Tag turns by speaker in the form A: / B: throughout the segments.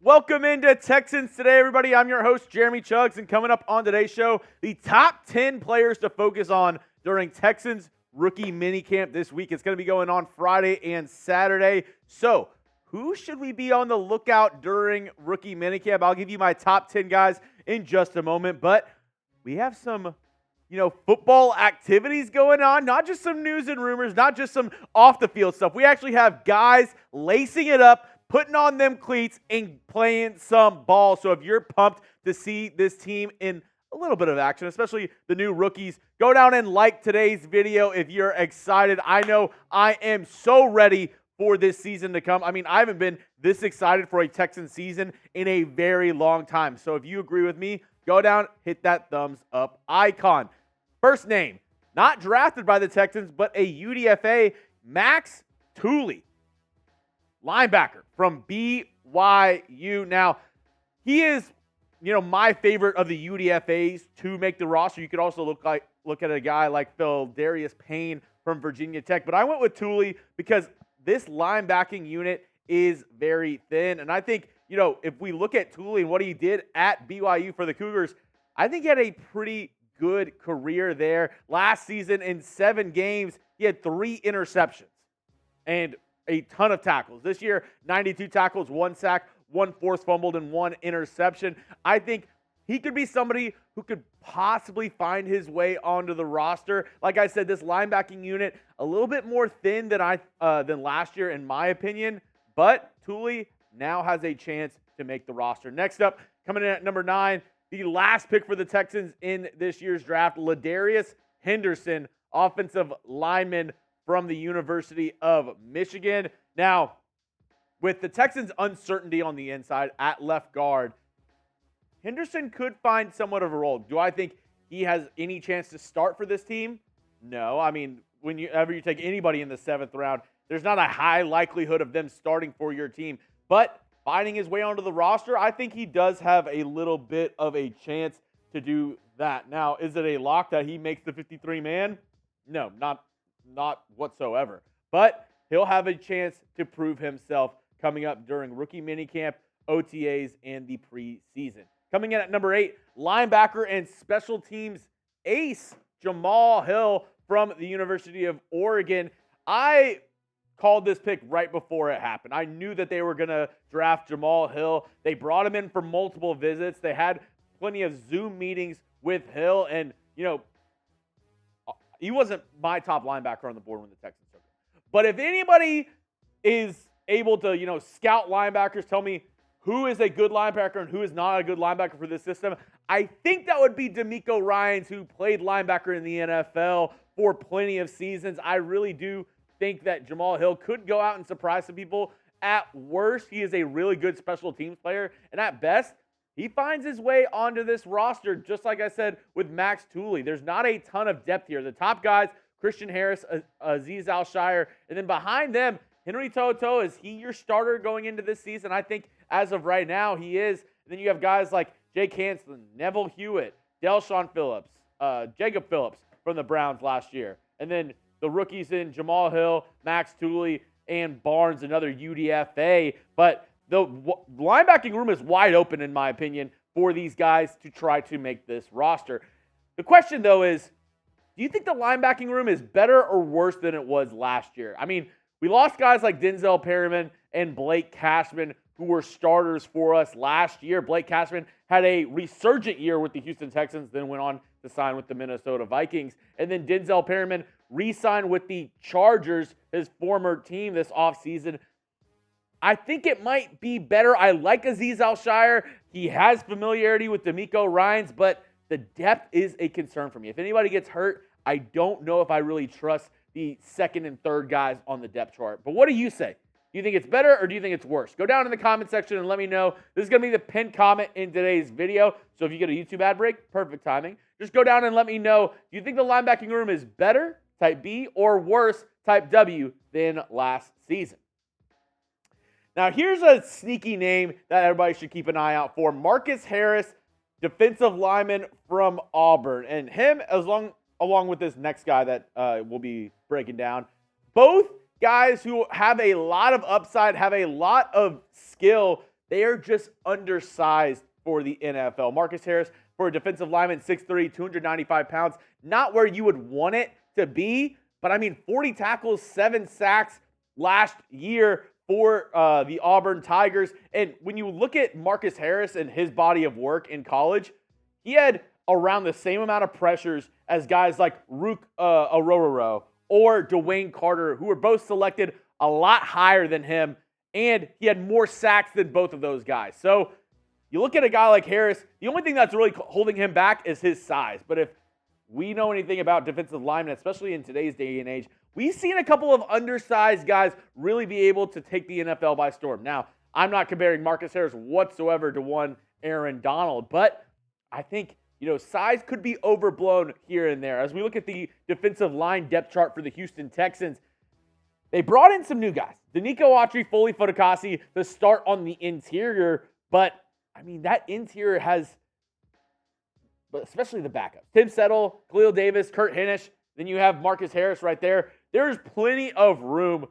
A: Welcome into Texans Today, everybody. I'm your host, Jeremy Chuggs, and coming up on today's show, the top 10 players to focus on during Texans rookie minicamp this week. It's going to be going on Friday and Saturday. So, who should we be on the lookout during rookie minicamp? I'll give you my top 10 guys in just a moment, but we have some football activities going on, not just some news and rumors, not just some off-the-field stuff. We actually have guys lacing it up, putting on them cleats, and playing some ball. So if you're pumped to see this team in a little bit of action, especially the new rookies, go down and like today's video if you're excited. I know I am so ready for this season to come. I mean, I haven't been this excited for a Texans season in a very long time. So if you agree with me, go down, hit that thumbs up icon. First name, not drafted by the Texans, but a UDFA, Max Tooley, linebacker from BYU. Now, he is, my favorite of the UDFAs to make the roster. You could also look at a guy like LaDarius Henderson from Virginia Tech, but I went with Tooley because this linebacking unit is very thin, and I think, if we look at Tooley and what he did at BYU for the Cougars, I think he had a pretty good career there. Last season, in 7 games, he had 3 interceptions and a ton of tackles. This year, 92 tackles, 1 sack, 1 forced fumbled, and 1 interception. I think he could be somebody who could possibly find his way onto the roster. Like I said, this linebacking unit, a little bit more thin than last year, in my opinion, but Tooley now has a chance to make the roster. Next up, coming in at number 9, the last pick for the Texans in this year's draft, LaDarius Henderson, offensive lineman from the University of Michigan. Now, with the Texans' uncertainty on the inside at left guard, Henderson could find somewhat of a role. Do I think he has any chance to start for this team? No. I mean, whenever you take anybody in the 7th round, there's not a high likelihood of them starting for your team. But finding his way onto the roster, I think he does have a little bit of a chance to do that. Now, is it a lock that he makes the 53-man? No, not whatsoever. But he'll have a chance to prove himself coming up during rookie minicamp, OTAs, and the preseason. Coming in at number 8, linebacker and special teams ace Jamal Hill from the University of Oregon. I called this pick right before it happened. I knew that they were going to draft Jamal Hill. They brought him in for multiple visits. They had plenty of Zoom meetings with Hill, and, he wasn't my top linebacker on the board when the Texans took him. But if anybody is able to, scout linebackers, tell me who is a good linebacker and who is not a good linebacker for this system, I think that would be DeMeco Ryans, who played linebacker in the NFL for plenty of seasons. I really do think that Jamal Hill could go out and surprise some people. At worst, he is a really good special teams player. And at best, he finds his way onto this roster, just like I said with Max Tooley. There's not a ton of depth here. The top guys, Christian Harris, Azeez Al-Shire, and then behind them, Henry Toto. Is he your starter going into this season? I think as of right now, he is. And then you have guys like Jake Hansen, Neville Hewitt, Delshon Phillips, Jacob Phillips from the Browns last year. And then the rookies in Jamal Hill, Max Tooley, and Barnes, another UDFA. But the linebacking room is wide open, in my opinion, for these guys to try to make this roster. The question, though, is, do you think the linebacking room is better or worse than it was last year? I mean, we lost guys like Denzel Perryman and Blake Cashman, who were starters for us last year. Blake Cashman had a resurgent year with the Houston Texans, then went on to sign with the Minnesota Vikings. And then Denzel Perryman re-signed with the Chargers, his former team, this offseason. I think it might be better. I like Azeez Al-Shire. He has familiarity with DeMeco Ryans, but the depth is a concern for me. If anybody gets hurt, I don't know if I really trust the second and third guys on the depth chart. But what do you say? Do you think it's better or do you think it's worse? Go down in the comment section and let me know. This is going to be the pinned comment in today's video. So if you get a YouTube ad break, perfect timing. Just go down and let me know. Do you think the linebacking room is better, type B, or worse, type W, than last season? Now, here's a sneaky name that everybody should keep an eye out for. Marcus Harris, defensive lineman from Auburn. And him, along with this next guy that we'll be breaking down, both guys who have a lot of upside, have a lot of skill they are just undersized for the NFL. Marcus Harris, for a defensive lineman, 6'3", 295 pounds, not where you would want it to be, but I mean, 40 tackles, 7 sacks last year for the Auburn Tigers. And when you look at Marcus Harris and his body of work in college, he had around the same amount of pressures as guys like Rook Arororo or Dwayne Carter, who were both selected a lot higher than him, and he had more sacks than both of those guys. So you look at a guy like Harris, the only thing that's really holding him back is his size. But if we know anything about defensive linemen, especially in today's day and age, we've seen a couple of undersized guys really be able to take the NFL by storm. Now, I'm not comparing Marcus Harris whatsoever to one Aaron Donald, but I think, size could be overblown here and there. As we look at the defensive line depth chart for the Houston Texans, they brought in some new guys. DeMeco Autry, Foley Fotokasi to start on the interior, but, that interior has, but especially the backups. Tim Settle, Khalil Davis, Kurt Hinish, then you have Marcus Harris right there. There's plenty of room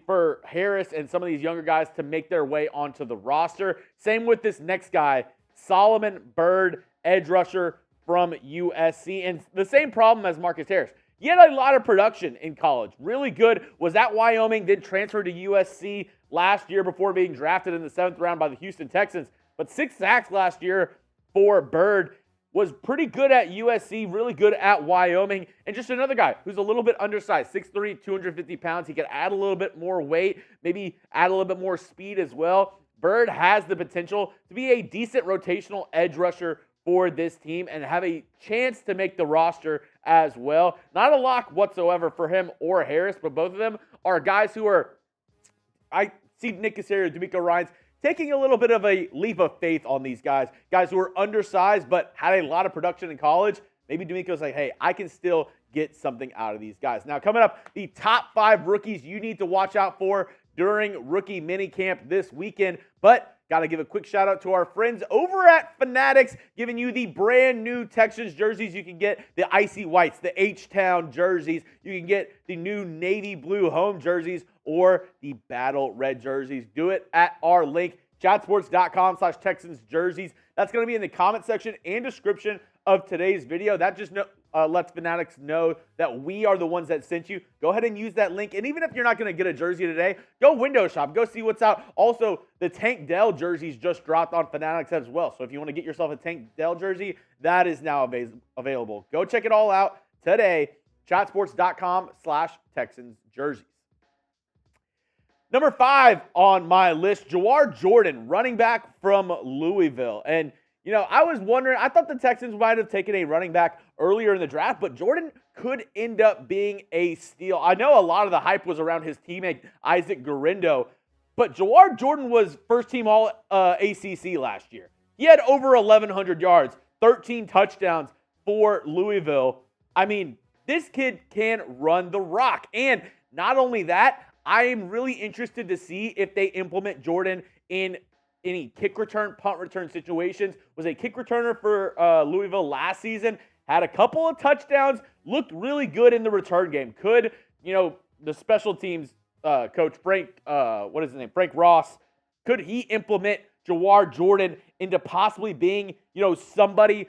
A: for Harris and some of these younger guys to make their way onto the roster. Same with this next guy, Solomon Byrd, edge rusher from USC. And the same problem as Marcus Harris. He had a lot of production in college. Really good. Was at Wyoming, then transferred to USC last year before being drafted in the 7th round by the Houston Texans. But 6 sacks last year for Byrd. Was pretty good at USC, really good at Wyoming, and just another guy who's a little bit undersized, 6'3", 250 pounds. He could add a little bit more weight, maybe add a little bit more speed as well. Byrd has the potential to be a decent rotational edge rusher for this team and have a chance to make the roster as well. Not a lock whatsoever for him or Harris, but both of them are guys who are, I see Nick Caserio, DeMeco Ryans, taking a little bit of a leap of faith on these guys who are undersized but had a lot of production in college. Maybe DeMeco's like, hey, I can still get something out of these guys. Now, coming up, the top 5 rookies you need to watch out for during rookie minicamp this weekend. But got to give a quick shout out to our friends over at Fanatics, giving you the brand new Texans jerseys. You can get the Icy Whites, the H-Town jerseys. You can get the new Navy Blue home jerseys or the Battle Red jerseys. Do it at our link, chatsports.com/Texans jerseys. That's going to be in the comment section and description of today's video. That just lets Fanatics know that we are the ones that sent you. Go ahead and use that link. And even if you're not going to get a jersey today, go window shop. Go see what's out. Also, the Tank Dell jerseys just dropped on Fanatics as well. So if you want to get yourself a Tank Dell jersey, that is now available. Go check it all out today. chatsports.com/Texans jerseys. Number 5 on my list, Jawhar Jordan, running back from Louisville. And, I was wondering, I thought the Texans might have taken a running back earlier in the draft, but Jordan could end up being a steal. I know a lot of the hype was around his teammate, Isaac Gurindo, but Jawhar Jordan was first-team All-ACC last year. He had over 1,100 yards, 13 touchdowns for Louisville. This kid can run the rock. And not only that, I am really interested to see if they implement Jordan in any kick return, punt return situations. Was a kick returner for Louisville last season. Had a couple of touchdowns. Looked really good in the return game. Could, the special teams coach, Frank Ross, could he implement Jawhar Jordan into possibly being, somebody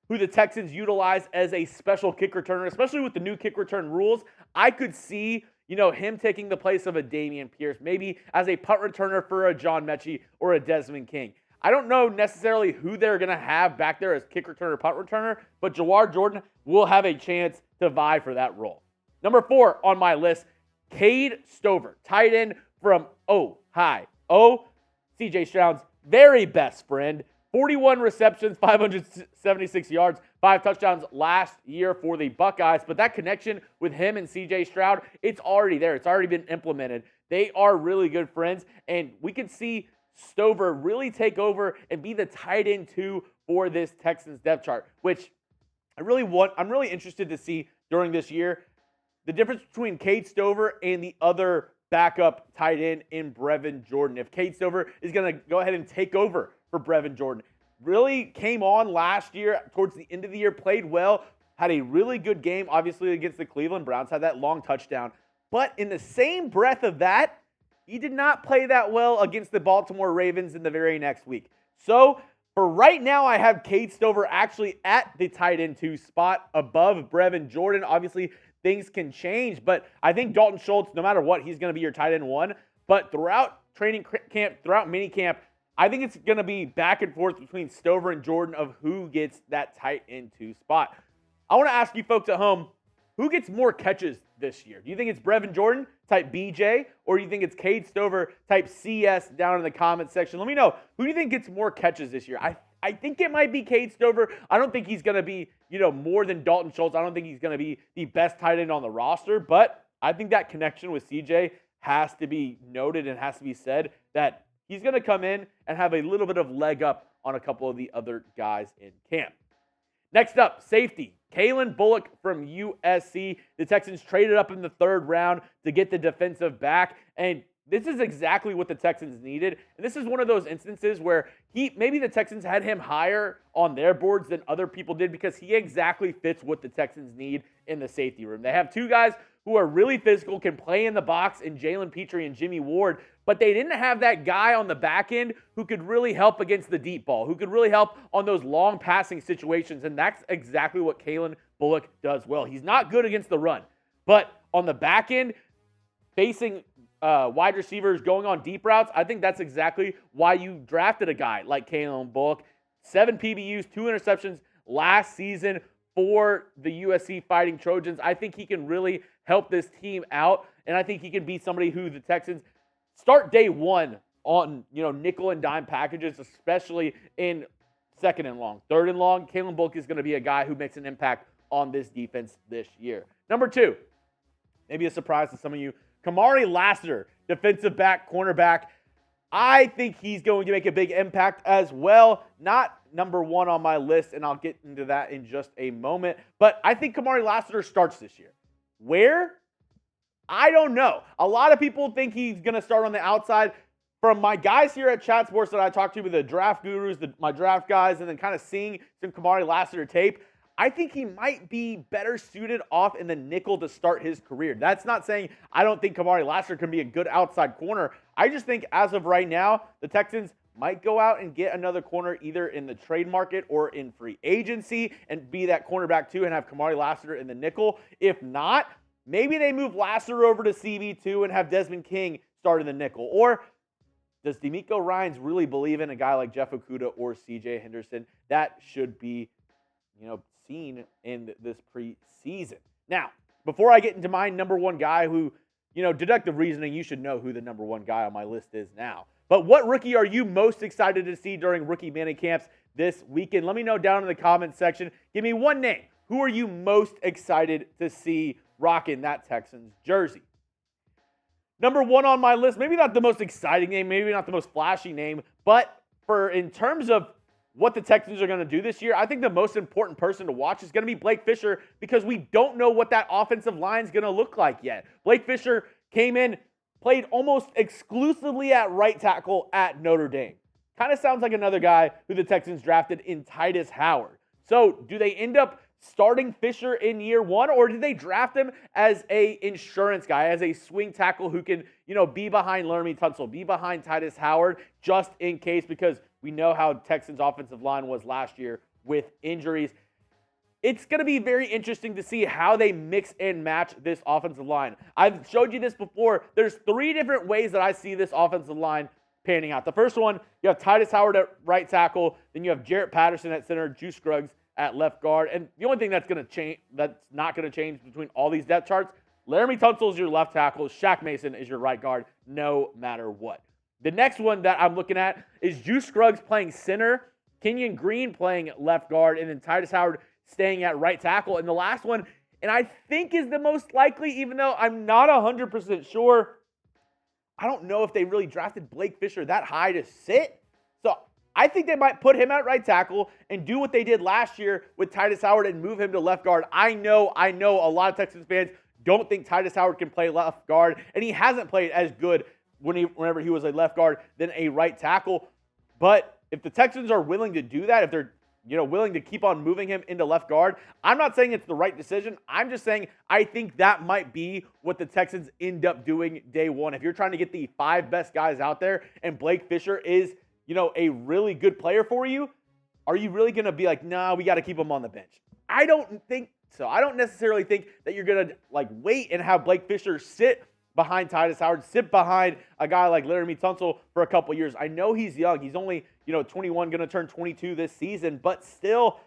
A: who the Texans utilize as a special kick returner, especially with the new kick return rules? I could see him taking the place of a Dameon Pierce, maybe as a punt returner for a John Mechie or a Desmond King. I don't know necessarily who they're going to have back there as kick returner, punt returner, but Jawhar Jordan will have a chance to vie for that role. Number 4 on my list, Cade Stover, tight end from CJ Stroud's very best friend. 41 receptions, 576 yards, 5 touchdowns last year for the Buckeyes. But that connection with him and C.J. Stroud, it's already there. It's already been implemented. They are really good friends, and we can see Stover really take over and be the tight end 2 for this Texans depth chart, which I'm really interested to see during this year. The difference between Cade Stover and the other backup tight end in Brevin Jordan. If Cade Stover is going to go ahead and take over for Brevin Jordan. Really came on last year, towards the end of the year, played well, had a really good game, obviously, against the Cleveland Browns, had that long touchdown. But in the same breath of that, He did not play that well against the Baltimore Ravens in the very next week. So for right now, I have Cade Stover actually at the tight end 2 spot above Brevin Jordan. Obviously, things can change, but I think Dalton Schultz, no matter what, he's going to be your tight end 1. But throughout training camp, throughout minicamp, I think it's going to be back and forth between Stover and Jordan of who gets that tight end 2 spot. I want to ask you folks at home, who gets more catches this year? Do you think it's Brevin Jordan, type BJ, or do you think it's Cade Stover, type CS, down in the comments section? Let me know. Who do you think gets more catches this year? I think it might be Cade Stover. I don't think he's going to be, more than Dalton Schultz. I don't think he's going to be the best tight end on the roster, but I think that connection with CJ has to be noted and has to be said that he's going to come in and have a little bit of leg up on a couple of the other guys in camp. Next up, safety. Calen Bullock from USC. The Texans traded up in the 3rd round to get the defensive back, and this is exactly what the Texans needed. And this is one of those instances where maybe the Texans had him higher on their boards than other people did because he exactly fits what the Texans need in the safety room. They have 2 guys who are really physical, can play in the box in Jalen Petrie and Jimmy Ward, but they didn't have that guy on the back end who could really help against the deep ball, who could really help on those long passing situations, and that's exactly what Calen Bullock does well. He's not good against the run, but on the back end, facing wide receivers going on deep routes, I think that's exactly why you drafted a guy like Calen Bullock. 7 PBUs, 2 interceptions last season for the USC Fighting Trojans. I think he can really help this team out, and I think he can be somebody who the Texans start day 1 on, nickel and dime packages, especially in 2nd and long. 3rd and long, Calen Bullock is going to be a guy who makes an impact on this defense this year. Number 2, maybe a surprise to some of you, Kamari Lassiter, defensive back, cornerback. I think he's going to make a big impact as well. Not number 1 on my list, and I'll get into that in just a moment. But I think Kamari Lassiter starts this year. Where? I don't know. A lot of people think he's going to start on the outside. From my guys here at Chat Sports that I talked to, with the draft gurus, my draft guys, and then kind of seeing some Kamari Lassiter tape, I think he might be better suited off in the nickel to start his career. That's not saying I don't think Kamari Lassiter can be a good outside corner. I just think as of right now, the Texans might go out and get another corner either in the trade market or in free agency and be that cornerback 2 and have Kamari Lassiter in the nickel. If not, maybe they move Lassiter over to CB2 and have Desmond King start in the nickel. Or does DeMeco Ryans really believe in a guy like Jeff Okudah or CJ Henderson? That should be, seen in this preseason. Now, before I get into my number 1 guy who, deductive reasoning, you should know who the number 1 guy on my list is now. But what rookie are you most excited to see during rookie minicamps this weekend? Let me know down in the comments section. Give me 1 name. Who are you most excited to see rocking that Texans jersey? Number 1 on my list, maybe not the most exciting name, maybe not the most flashy name, but in terms of what the Texans are going to do this year, I think the most important person to watch is going to be Blake Fisher, because we don't know what that offensive line is going to look like yet. Blake Fisher came in, played almost exclusively at right tackle at Notre Dame. Kind of sounds like another guy who the Texans drafted in Titus Howard. So do they end up starting Fisher in year 1, or did they draft him as a insurance guy, as a swing tackle who can, be behind Laramie Tunsil, be behind Titus Howard, just in case, because we know how Texans offensive line was last year with injuries. It's going to be very interesting to see how they mix and match this offensive line. I've showed you this before. There's 3 different ways that I see this offensive line panning out. The first one, you have Titus Howard at right tackle, then you have Jarrett Patterson at center, Juice Scruggs at left guard. And the only thing that's not going to change between all these depth charts, Laramie Tunsil is your left tackle, Shaq Mason is your right guard, no matter what. The next one that I'm looking at is Juice Scruggs playing center, Kenyon Green playing left guard, and then Titus Howard staying at right tackle. And the last one, and I think is the most likely, even though I'm not 100% sure, I don't know if they really drafted Blake Fisher that high to sit. So I think they might put him at right tackle and do what they did last year with Titus Howard and move him to left guard. I know a lot of Texans fans don't think Titus Howard can play left guard, and he hasn't played as good whenever he was a left guard than a right tackle. But if the Texans are willing to do that, if they're willing to keep on moving him into left guard. I'm not saying it's the right decision. I'm just saying I think that might be what the Texans end up doing day one. If you're trying to get the 5 best guys out there and Blake Fisher is, a really good player for you, are you really going to be like, nah, we got to keep him on the bench? I don't think so. I don't necessarily think that you're going to wait and have Blake Fisher sit behind Tytus Howard, sit behind a guy like Laramie Tunsil for a couple years. I know he's young. He's only, 21, going to turn 22 this season, but still,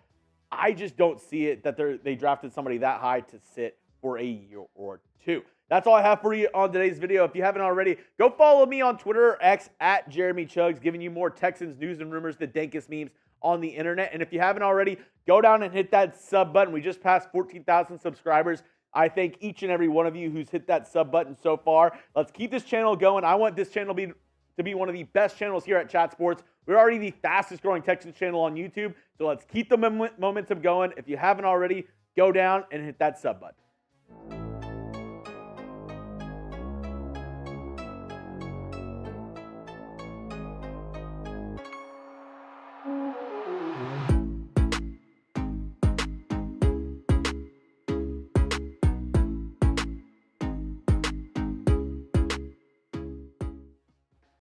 A: I just don't see it that they drafted somebody that high to sit for a year or two. That's all I have for you on today's video. If you haven't already, go follow me on Twitter or X at Jeremy Chuggs, giving you more Texans news and rumors, the dankest memes on the internet. And if you haven't already, go down and hit that sub button. We just passed 14,000 subscribers. I thank each and every one of you who's hit that sub button so far. Let's keep this channel going. I want this channel to be one of the best channels here at Chat Sports. We're already the fastest growing Texans channel on YouTube, so let's keep the momentum going. If you haven't already, go down and hit that sub button.